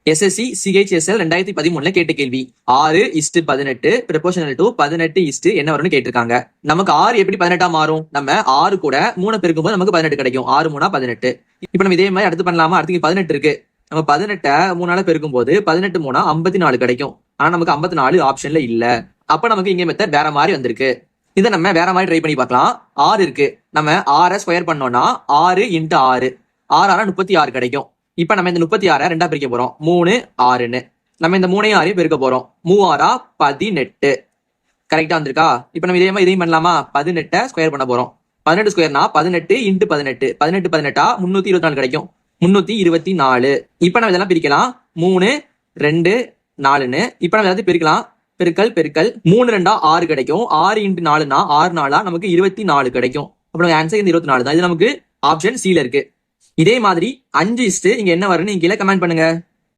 SSC CHSL 2013 கேட்ட கேள்வி 6:18 proportional to 18 என்ன வரும்னு கேட்டிருக்காங்க. நமக்கு 6 எப்படி 18 மாறும்? நம்ம 6 கூட 3 பெருக்கும்போது நமக்கு 18 கிடைக்கும். 6 3 18. இப்ப நம்ம இதே மாதிரி அடுத்து பண்ணலாமா? அடுத்து 18 இருக்கு. நம்ம 18 3ஆல பெருக்கும் போது 18 3 54 கிடைக்கும். ஆனா நமக்கு 54 ஆப்ஷன்ல இல்ல. அப்ப நமக்கு இங்க மெத்தட் வேற மாதிரி வந்திருக்கு. இதை நம்ம வேற மாதிரி ட்ரை பண்ணி பார்க்கலாம். 6 இருக்கு. நம்ம 6 ஸ்கொயர் பண்ணோம்னா 6 × 6 6 36 கிடைக்கும். இப்ப நம்ம இந்த 36 ரெண்டா பிரிக்க போறோம். 3 6ன்னு நம்ம இந்த 3 6 பெருக்க போறோம். 3 6 18 கரெக்டா வந்திருக்கா? இப்ப நம்ம இதே மாதிரி இதையும் பண்ணலாமா? 18 ஸ்கொயர் பண்ண போறோம். 18 ஸ்கொயர்னா 18 × 18 18 18 324 கிடைக்கும். 324. இப்ப நம்ம இதெல்லாம் பிரிக்கலாம். 3 2 4ன்னு இப்ப நம்ம எல்லாத்தையும் பிரிக்கலாம். பெருக்கல் 3 2 6 கிடைக்கும். 6 × 4னா 6 4 நமக்கு 24 கிடைக்கும். அப்ப நம்ம ஆன்சர் இந்த 24 தான். இது நமக்கு ஆப்ஷன் C ல இருக்கு. இதே மாதிரி 5 இங்க என்ன வரும்னு கீழே கமெண்ட் பண்ணுங்க.